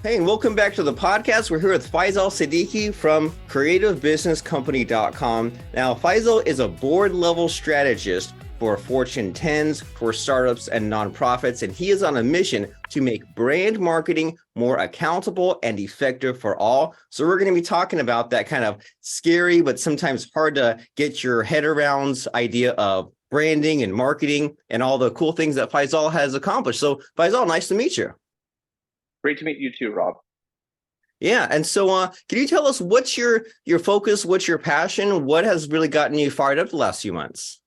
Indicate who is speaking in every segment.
Speaker 1: Hey, and welcome back to the podcast. We're here with Faisal Siddiqui from creativebusinesscompany.com. Now, Faisal is a board-level strategist for Fortune 10s, for startups and nonprofits, and he is on a mission to make brand marketing more accountable and effective for all. So we're going to be talking about that kind of scary, but sometimes hard to get your head around idea of branding and marketing and all the cool things that Faisal has accomplished. So Faisal, nice to meet you.
Speaker 2: Great to meet you too, Rob.
Speaker 1: Yeah. And so can you tell us what's your focus, what's your passion? What has really gotten you fired up the last few months?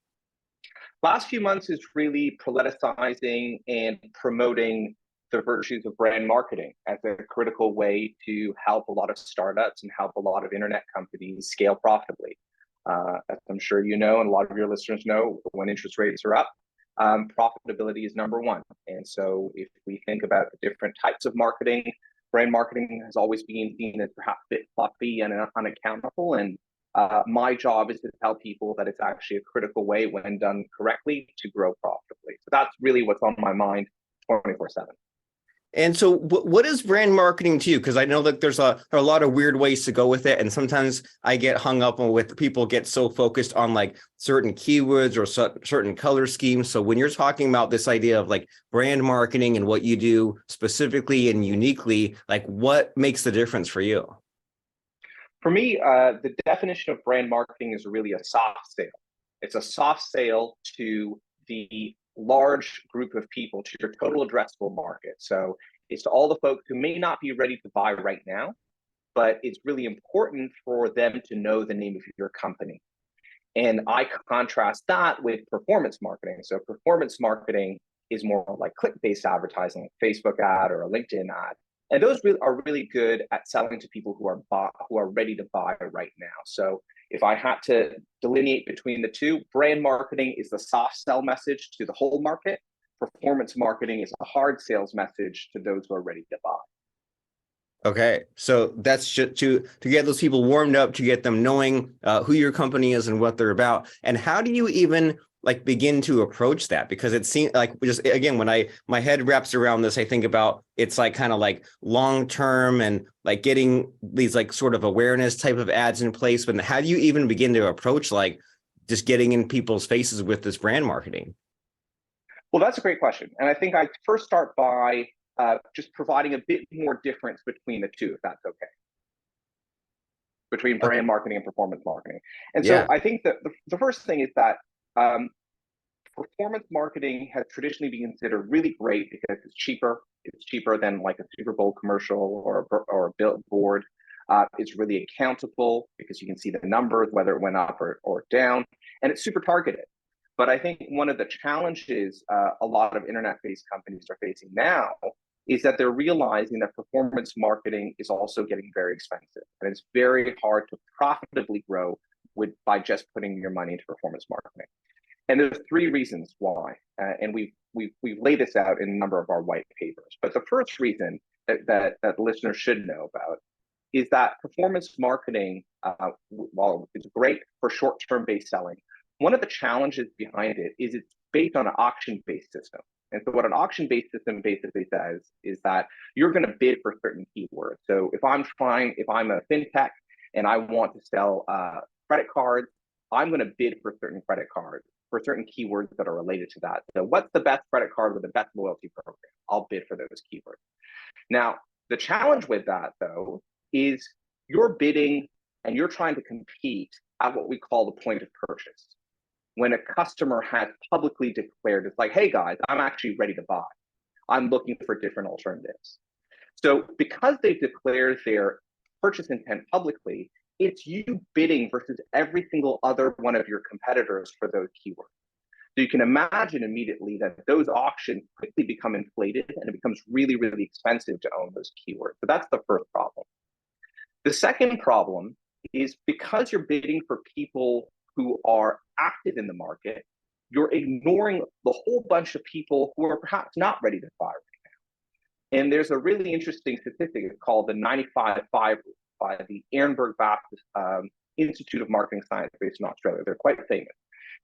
Speaker 2: Last few months is really politicizing and promoting the virtues of brand marketing as a critical way to help a lot of startups and help a lot of internet companies scale profitably. As I'm sure you know, and a lot of your listeners know, when interest rates are up, profitability is number one. And so if we think about the different types of marketing, brand marketing has always been seen as perhaps a bit fluffy and unaccountable. And my job is to tell people that it's actually a critical way, when done correctly, to grow profitably. So that's really what's on my mind 24/7.
Speaker 1: And so what is brand marketing to you? Because I know that there's a lot of weird ways to go with it. And sometimes I get hung up on with people get so focused on like certain keywords or certain color schemes. So when you're talking about this idea of like brand marketing and what you do specifically and uniquely, like what makes the difference for you?
Speaker 2: For me, the definition of brand marketing is really a soft sale. It's a soft sale to the large group of people, to your total addressable market. So it's to all the folks who may not be ready to buy right now, but it's really important for them to know the name of your company. And I contrast that with performance marketing. So performance marketing is more like click-based advertising, like Facebook ad or a LinkedIn ad. And those are really good at selling to people who are ready to buy right now. So if I had to delineate between the two, brand marketing is the soft sell message to the whole market. Performance marketing is a hard sales message to those who are ready to buy.
Speaker 1: Okay, so that's just to get those people warmed up, to get them knowing who your company is and what they're about. And how do you even like begin to approach that? Because it seems like, just again, when my head wraps around this, I think about it's like kind of like long term and like getting these like sort of awareness type of ads in place. But how do you even begin to approach like just getting in people's faces with this brand marketing?
Speaker 2: Well, that's a great question. And I think I'd first start by just providing a bit more difference between the two, if that's okay, between brand marketing and performance marketing. And so I think that the first thing is that performance marketing has traditionally been considered really great because it's cheaper. It's cheaper than like a Super Bowl commercial or a billboard. It's really accountable because you can see the numbers, whether it went up or down, and it's super targeted. But I think one of the challenges a lot of internet-based companies are facing now is that they're realizing that performance marketing is also getting very expensive, and it's very hard to profitably grow by just putting your money into performance marketing. And there's three reasons why, and we've laid this out in a number of our white papers. But the first reason that listeners should know about is that performance marketing, while it's great for short-term based selling, one of the challenges behind it is it's based on an auction-based system. And so what an auction-based system basically says is that you're going to bid for certain keywords. So if I'm a fintech and I want to sell credit cards, I'm going to bid for certain credit cards for certain keywords that are related to that. So what's the best credit card with the best loyalty program? I'll bid for those keywords. Now, the challenge with that, though, is you're bidding and you're trying to compete at what we call the point of purchase. When a customer has publicly declared, it's like, hey guys, I'm actually ready to buy. I'm looking for different alternatives. So because they've declared their purchase intent publicly, it's you bidding versus every single other one of your competitors for those keywords. So you can imagine immediately that those auctions quickly become inflated and it becomes really, really expensive to own those keywords. So that's the first problem. The second problem is because you're bidding for people who are active in the market, you're ignoring the whole bunch of people who are perhaps not ready to buy right now. And there's a really interesting statistic called the 95-5 rule by the Ehrenberg Baptist Institute of Marketing Science based in Australia. They're quite famous.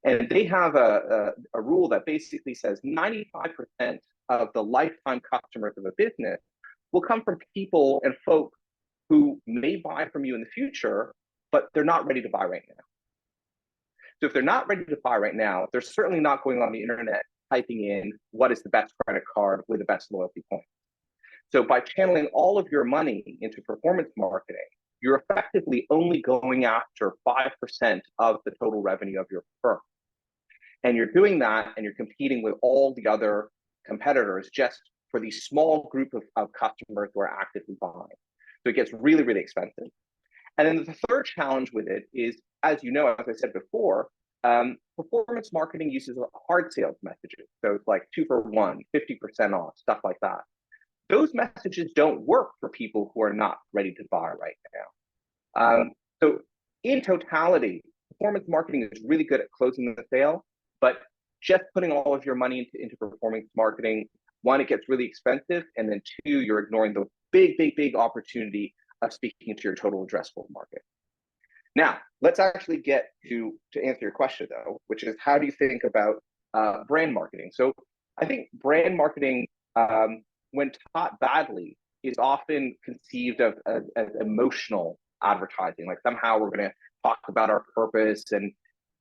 Speaker 2: And they have a rule that basically says 95% of the lifetime customers of a business will come from people and folk who may buy from you in the future, but they're not ready to buy right now. So if they're not ready to buy right now, they're certainly not going on the internet typing in what is the best credit card with the best loyalty points. So by channeling all of your money into performance marketing, you're effectively only going after 5% of the total revenue of your firm. And you're doing that and you're competing with all the other competitors just for the small group of customers who are actively buying. So it gets really, really expensive. And then the third challenge with it is, as you know, as I said before, performance marketing uses hard sales messages. So it's like 2 for 1, 50% off, stuff like that. Those messages don't work for people who are not ready to buy right now. So in totality, performance marketing is really good at closing the sale, but just putting all of your money into performance marketing, one, it gets really expensive, and then two, you're ignoring the big opportunity of speaking to your total addressable market. Now, let's actually get to answer your question though, which is how do you think about brand marketing? So I think brand marketing, when taught badly, is often conceived of as emotional advertising. Like somehow we're going to talk about our purpose and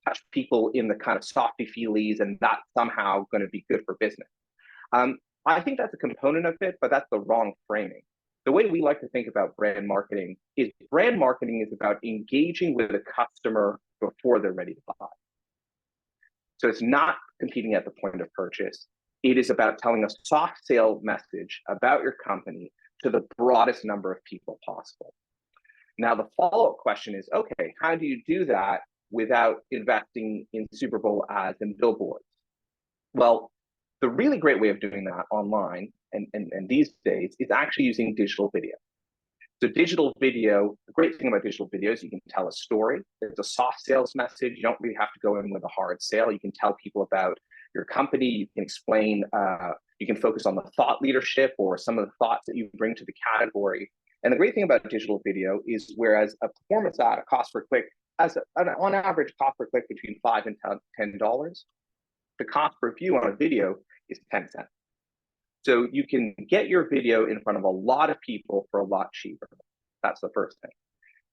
Speaker 2: touch people in the kind of softy feelies, and that's somehow going to be good for business. I think that's a component of it, but that's the wrong framing. The way we like to think about brand marketing is about engaging with a customer before they're ready to buy. So it's not competing at the point of purchase. It is about telling a soft sale message about your company to the broadest number of people possible. Now, the follow-up question is, okay, how do you do that without investing in Super Bowl ads and billboards? Well, the really great way of doing that online and these days is actually using digital video. So digital video, the great thing about digital video is you can tell a story. It's a soft sales message. You don't really have to go in with a hard sale. You can tell people about your company. You can explain, you can focus on the thought leadership or some of the thoughts that you bring to the category. And the great thing about digital video is whereas a performance ad, a cost per click, on average cost per click between $5 and $10, the cost per view on a video is 10 cents. So you can get your video in front of a lot of people for a lot cheaper. That's the first thing.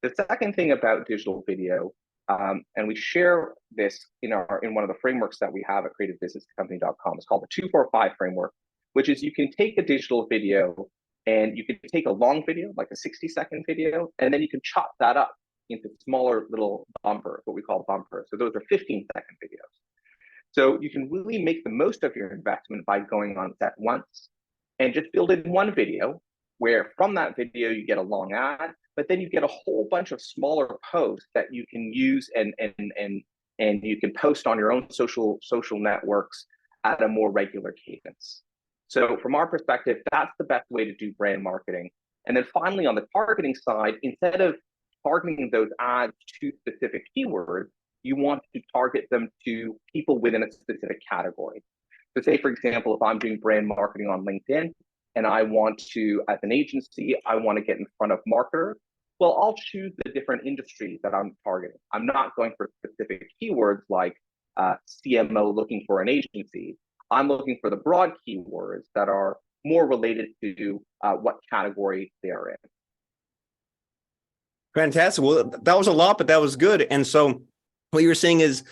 Speaker 2: The second thing about digital video, and we share this in one of the frameworks that we have at creativebusinesscompany.com. It's called the 245 framework, which is you can take a digital video and you can take a long video, like a 60-second video, and then you can chop that up into smaller little bumpers, what we call bumpers. So those are 15-second videos. So you can really make the most of your investment by going on set once and just build in one video where from that video you get a long ad, but then you get a whole bunch of smaller posts that you can use and you can post on your own social networks at a more regular cadence. So from our perspective, that's the best way to do brand marketing. And then finally, on the targeting side, instead of targeting those ads to specific keywords, you want to target them to people within a specific category. So say, for example, if I'm doing brand marketing on LinkedIn and I want to, as an agency, I want to get in front of marketers, well, I'll choose the different industries that I'm targeting. I'm not going for specific keywords like CMO looking for an agency. I'm looking for the broad keywords that are more related to what category they are in.
Speaker 1: Fantastic. Well, that was a lot, but that was good. And so what you're saying is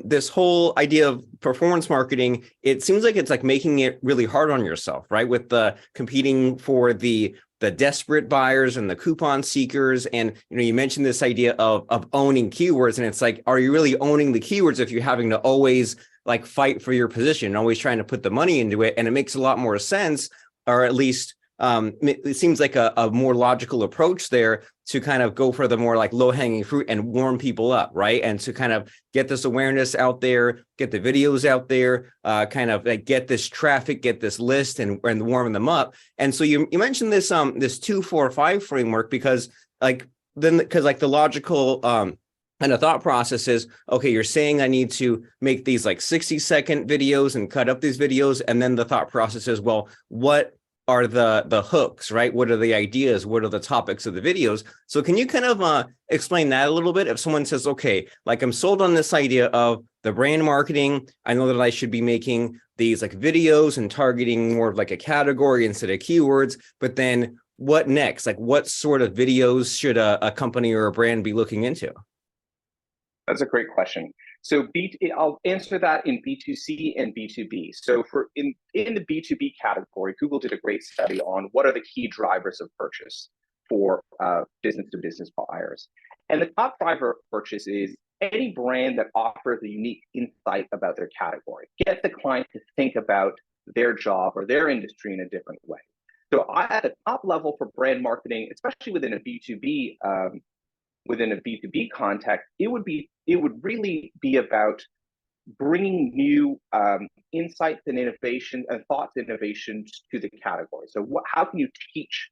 Speaker 1: this whole idea of performance marketing, it seems like it's like making it really hard on yourself, right? With the competing for the desperate buyers and the coupon seekers. And, you mentioned this idea of owning keywords. And it's like, are you really owning the keywords if you're having to always like fight for your position, always trying to put the money into it? And it makes a lot more sense, or at least it seems like a more logical approach there to kind of go for the more like low-hanging fruit and warm people up, right? And to kind of get this awareness out there, get the videos out there, kind of like get this traffic, get this list and warm them up. And so you mentioned this this 245 framework because the logical and the thought process is, okay, you're saying I need to make these like 60-second videos and cut up these videos. And then the thought process is, well, what are the hooks, right? What are the ideas? What are the topics of the videos? So can you kind of explain that a little bit? If someone says, okay, like I'm sold on this idea of the brand marketing, I know that I should be making these like videos and targeting more of like a category instead of keywords, but then what next? Like, what sort of videos should a company or a brand be looking into?
Speaker 2: That's a great question. So I'll answer that in B2C and B2B. So in the B2B category, Google did a great study on what are the key drivers of purchase for business to business buyers. And the top driver of purchase is any brand that offers a unique insight about their category. Get the client to think about their job or their industry in a different way. So at the top level for brand marketing, especially within a B2B context, it would really be about bringing new insights and innovation and thoughts innovations to the category. So how can you teach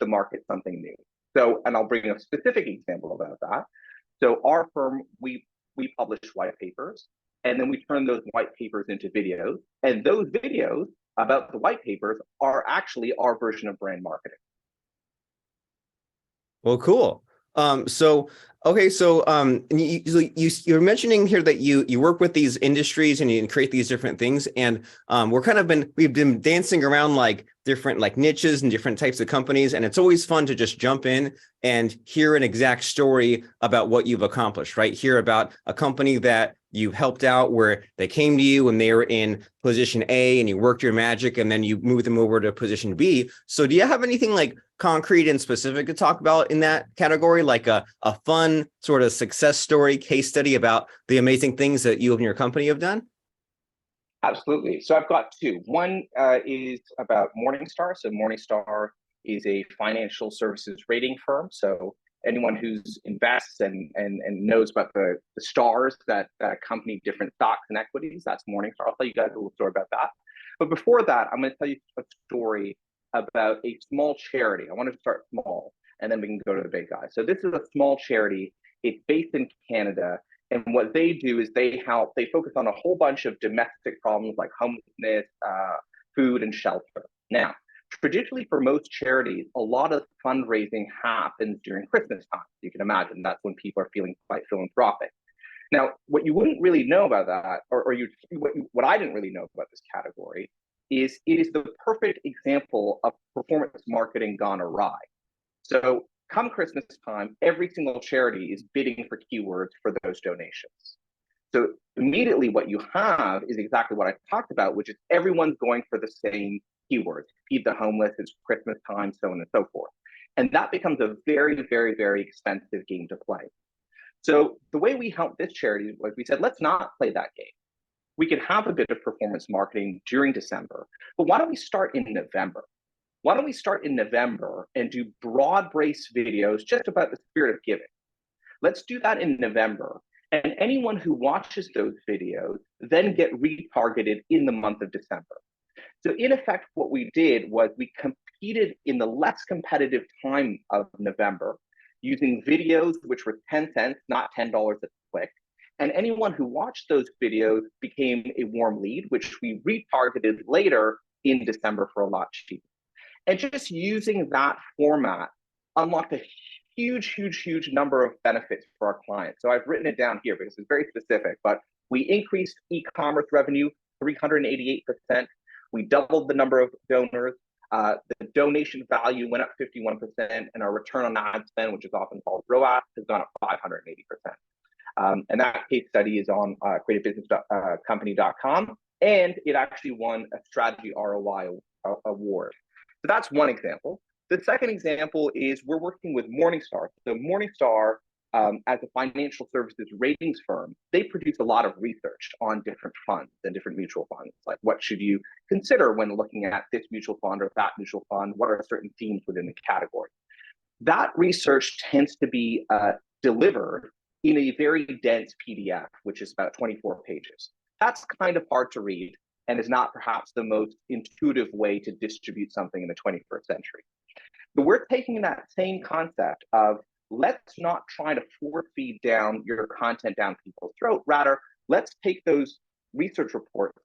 Speaker 2: the market something new? So, and I'll bring a specific example about that. So our firm, we publish white papers, and then we turn those white papers into videos, and those videos about the white papers are actually our version of brand marketing.
Speaker 1: Well, cool. So okay, so you're mentioning here that you work with these industries and you create these different things, and we've been dancing around like different like niches and different types of companies, and it's always fun to just jump in and hear an exact story about what you've accomplished, right? Hear about a company that you helped out where they came to you and they were in position A and you worked your magic and then you moved them over to position B. So do you have anything like concrete and specific to talk about in that category, like a fun sort of success story, case study about the amazing things that you and your company have done?
Speaker 2: Absolutely. So I've got two. One is about Morningstar. So Morningstar is a financial services rating firm. So anyone who's invests and knows about the stars that accompany different stocks and equities, that's Morningstar. I'll tell you guys a little story about that. But before that, I'm going to tell you a story about a small charity. I wanted to start small, and then we can go to the big guy. So this is a small charity. It's based in Canada. And what they do is they focus on a whole bunch of domestic problems like homelessness, food, and shelter. Now, traditionally for most charities, a lot of fundraising happens during Christmas time. You can imagine that's when people are feeling quite philanthropic. Now, what you wouldn't really know about that, what I didn't really know about this category, is it is the perfect example of performance marketing gone awry. So come Christmas time, every single charity is bidding for keywords for those donations. So immediately what you have is exactly what I talked about, which is everyone's going for the same keywords. Feed the homeless, it's Christmas time, so on and so forth. And that becomes a very, very, very expensive game to play. So the way we help this charity was we said, let's not play that game. We can have a bit of performance marketing during December, but why don't we start in November? Why don't we start in November and do broad-based videos just about the spirit of giving? Let's do that in November. And anyone who watches those videos then get retargeted in the month of December. So in effect, what we did was we competed in the less competitive time of November using videos which were 10 cents, not $10 a click. And anyone who watched those videos became a warm lead, which we retargeted later in December for a lot cheaper. And just using that format unlocked a huge, huge, huge number of benefits for our clients. So I've written it down here because it's very specific, but we increased e-commerce revenue 388%. We doubled the number of donors. The donation value went up 51%, and our return on ad spend, which is often called ROAS, has gone up 580%. And that case study is on creativebusinesscompany.com, and it actually won a strategy ROI award. So that's one example. The second example is we're working with Morningstar. So Morningstar, as a financial services ratings firm, they produce a lot of research on different funds and different mutual funds. Like what should you consider when looking at this mutual fund or that mutual fund? What are certain themes within the category? That research tends to be delivered in a very dense PDF, which is about 24 pages. That's kind of hard to read and is not perhaps the most intuitive way to distribute something in the 21st century. But we're taking that same concept of let's not try to force feed down your content down people's throat. Rather, let's take those research reports,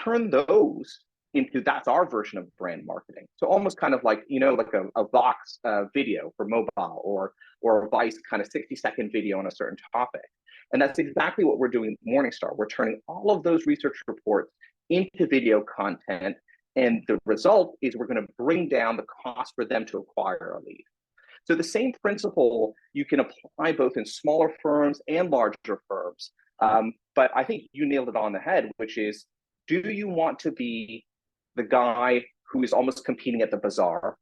Speaker 2: turn those into that's our version of brand marketing. So almost kind of like, like a Vox video for mobile or a Vice kind of 60-second video on a certain topic. And that's exactly what we're doing with Morningstar. We're turning all of those research reports into video content And the result is we're going to bring down the cost for them to acquire a lead. So the same principle you can apply both in smaller firms and larger firms. But I think you nailed it on the head, which is, do you want to be the guy who is almost competing at the bazaar,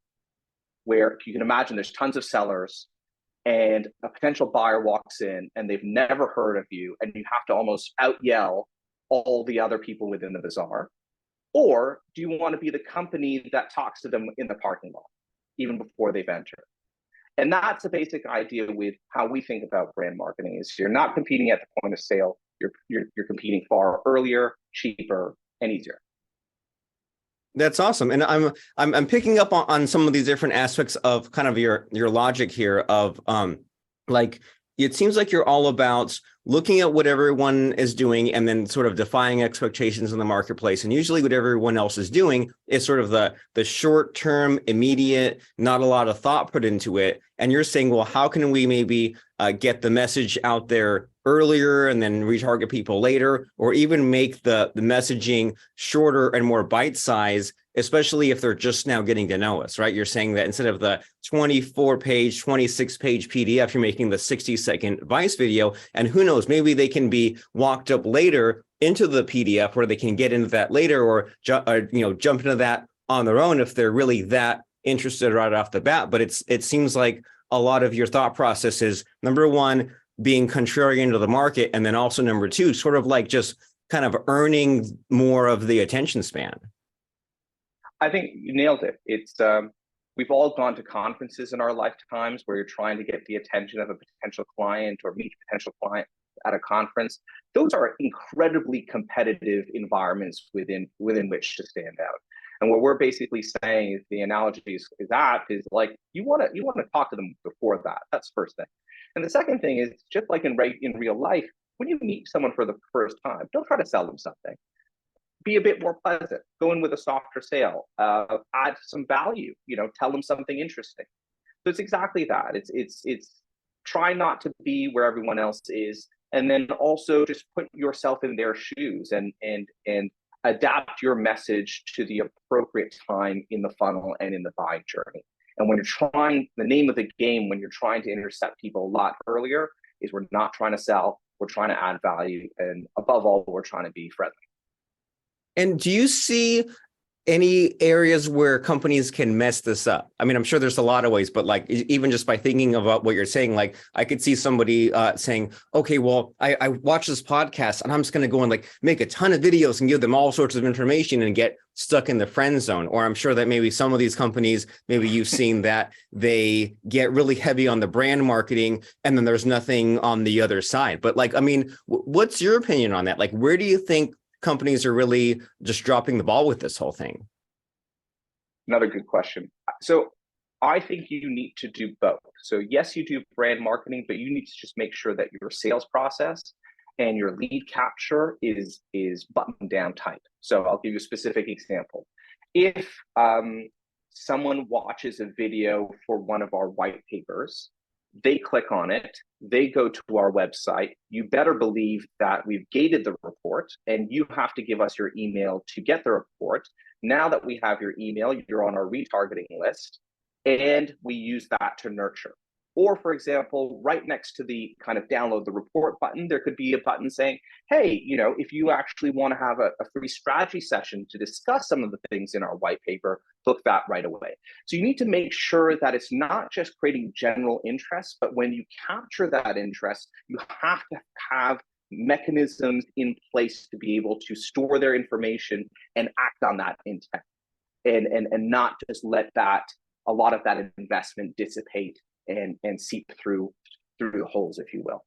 Speaker 2: where you can imagine there's tons of sellers and a potential buyer walks in and they've never heard of you, and you have to almost out yell all the other people within the bazaar? Or do you want to be the company that talks to them in the parking lot, even before they've entered? And that's the basic idea with how we think about brand marketing: is you're not competing at the point of sale, you're competing far earlier, cheaper, and easier.
Speaker 1: That's awesome. And I'm picking up on some of these different aspects of kind of your logic here of like, it seems like you're all about looking at what everyone is doing and then sort of defying expectations in the marketplace. And usually what everyone else is doing is sort of the short term, immediate, not a lot of thought put into it. And you're saying, well, how can we maybe get the message out there earlier and then retarget people later, or even make the messaging shorter and more bite size, especially if they're just now getting to know us, right? You're saying that instead of the 24-page, 26-page PDF, you're making the 60-second Vice video. And who knows, maybe they can be walked up later into the PDF where they can get into that later, or jump into that on their own if they're really that interested right off the bat. But it seems like a lot of your thought process is, number one, being contrarian to the market, and then also number two, sort of like just kind of earning more of the attention span.
Speaker 2: I think you nailed it. It's we've all gone to conferences in our lifetimes where you're trying to get the attention of a potential client or meet a potential client at a conference. Those are incredibly competitive environments within which to stand out. And what we're basically saying is, the analogy is like, you want to talk to them before that. That's the first thing. And the second thing is, just like in real life, when you meet someone for the first time, don't try to sell them something. Be a bit more pleasant. Go in with a softer sale. Add some value. Tell them something interesting. So it's exactly that. It's try not to be where everyone else is, and then also just put yourself in their shoes and adapt your message to the appropriate time in the funnel and in the buying journey. And when you're trying, the name of the game when you're trying to intercept people a lot earlier is, we're not trying to sell, we're trying to add value, and above all, we're trying to be friendly.
Speaker 1: And do you see any areas where companies can mess this up? I mean, I'm sure there's a lot of ways, but like, even just by thinking about what you're saying, like I could see somebody saying, okay, well, I watch this podcast and I'm just going to go and like make a ton of videos and give them all sorts of information and get stuck in the friend zone. Or I'm sure that maybe some of these companies, maybe you've seen that they get really heavy on the brand marketing and then there's nothing on the other side. But like, I mean, what's your opinion on that? Like, where do you think companies are really just dropping the ball with this whole thing?
Speaker 2: Another good question. So I think you need to do both. So yes, you do brand marketing, but you need to just make sure that your sales process and your lead capture is buttoned down tight. So I'll give you a specific example. If someone watches a video for one of our white papers, they click on it, they go to our website, you better believe that we've gated the report, and you have to give us your email to get the report. Now that we have your email, you're on our retargeting list, and we use that to nurture. Or, for example, right next to the kind of download the report button, there could be a button saying, hey, if you actually want to have a free strategy session to discuss some of the things in our white paper, book that right away. So you need to make sure that it's not just creating general interest, but when you capture that interest, you have to have mechanisms in place to be able to store their information and act on that intent, and not just let a lot of that investment dissipate and seep through the holes, if you will.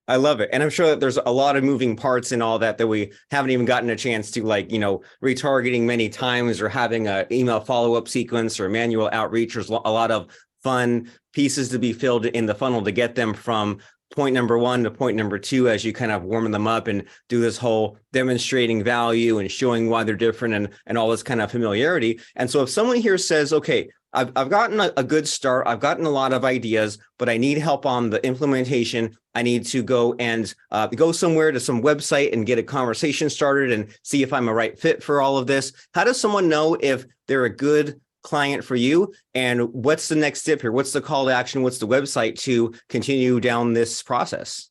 Speaker 1: I love it. And I'm sure that there's a lot of moving parts in all that we haven't even gotten a chance to, like, retargeting many times, or having an email follow-up sequence, or manual outreach. There's a lot of fun pieces to be filled in the funnel to get them from point number one to point number two, as you kind of warm them up and do this whole demonstrating value and showing why they're different and all this kind of familiarity. And so if someone here says, okay, I've gotten a good start. I've gotten a lot of ideas, but I need help on the implementation. I need to go and go somewhere to some website and get a conversation started and see if I'm a right fit for all of this. How does someone know if they're a good client for you? And what's the next step here? What's the call to action? What's the website to continue down this process?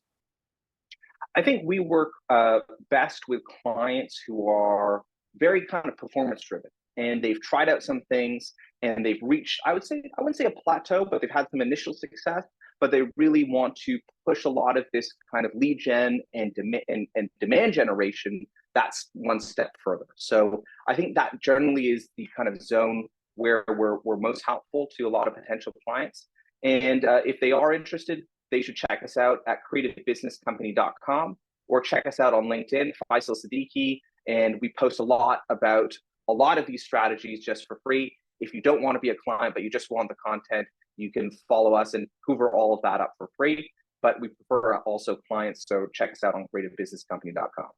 Speaker 2: I think we work best with clients who are very kind of performance driven, and they've tried out some things and they've reached, I wouldn't say a plateau, but they've had some initial success, but they really want to push a lot of this kind of lead gen and demand generation. That's one step further. So I think that generally is the kind of zone where we're most helpful to a lot of potential clients. And if they are interested, they should check us out at creativebusinesscompany.com or check us out on LinkedIn, Faisal Siddiqui. And we post a lot about a lot of these strategies just for free. If you don't want to be a client, but you just want the content, you can follow us and hoover all of that up for free. But we prefer also clients. So check us out on creativebusinesscompany.com.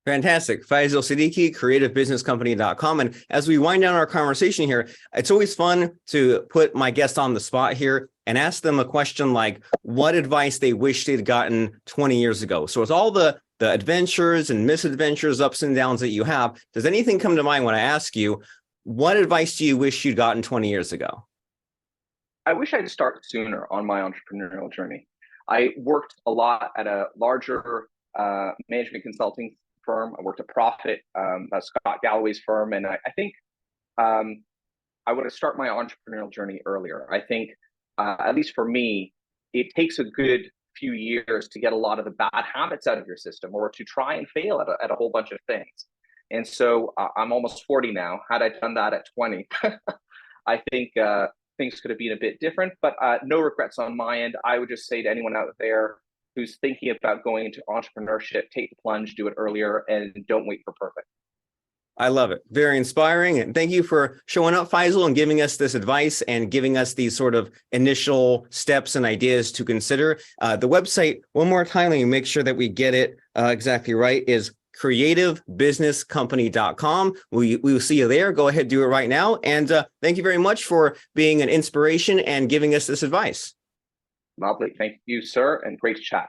Speaker 1: Fantastic. Faisal Siddiqui, creativebusinesscompany.com. And as we wind down our conversation here, it's always fun to put my guest on the spot here and ask them a question like what advice they wish they'd gotten 20 years ago. So with all the adventures and misadventures, ups and downs that you have, does anything come to mind when I ask you, what advice do you wish you'd gotten 20 years ago?
Speaker 2: I wish I'd start sooner on my entrepreneurial journey. I worked a lot at a larger management consulting firm. I worked at Profit, Scott Galloway's firm, and I think I would have started my entrepreneurial journey earlier. I think, at least for me, it takes a good few years to get a lot of the bad habits out of your system, or to try and fail at a whole bunch of things. And so I'm almost 40 now. Had I done that at 20, I think things could have been a bit different. But no regrets on my end. I would just say to anyone out there who's thinking about going into entrepreneurship, take the plunge, do it earlier, and don't wait for perfect.
Speaker 1: I love it. Very inspiring. And thank you for showing up, Faisal, and giving us this advice and giving us these sort of initial steps and ideas to consider. The website, one more time, let me make sure that we get it exactly right, is creativebusinesscompany.com. We will see you there. Go ahead, do it right now. And thank you very much for being an inspiration and giving us this advice.
Speaker 2: Lovely. Thank you, sir, and great to chat.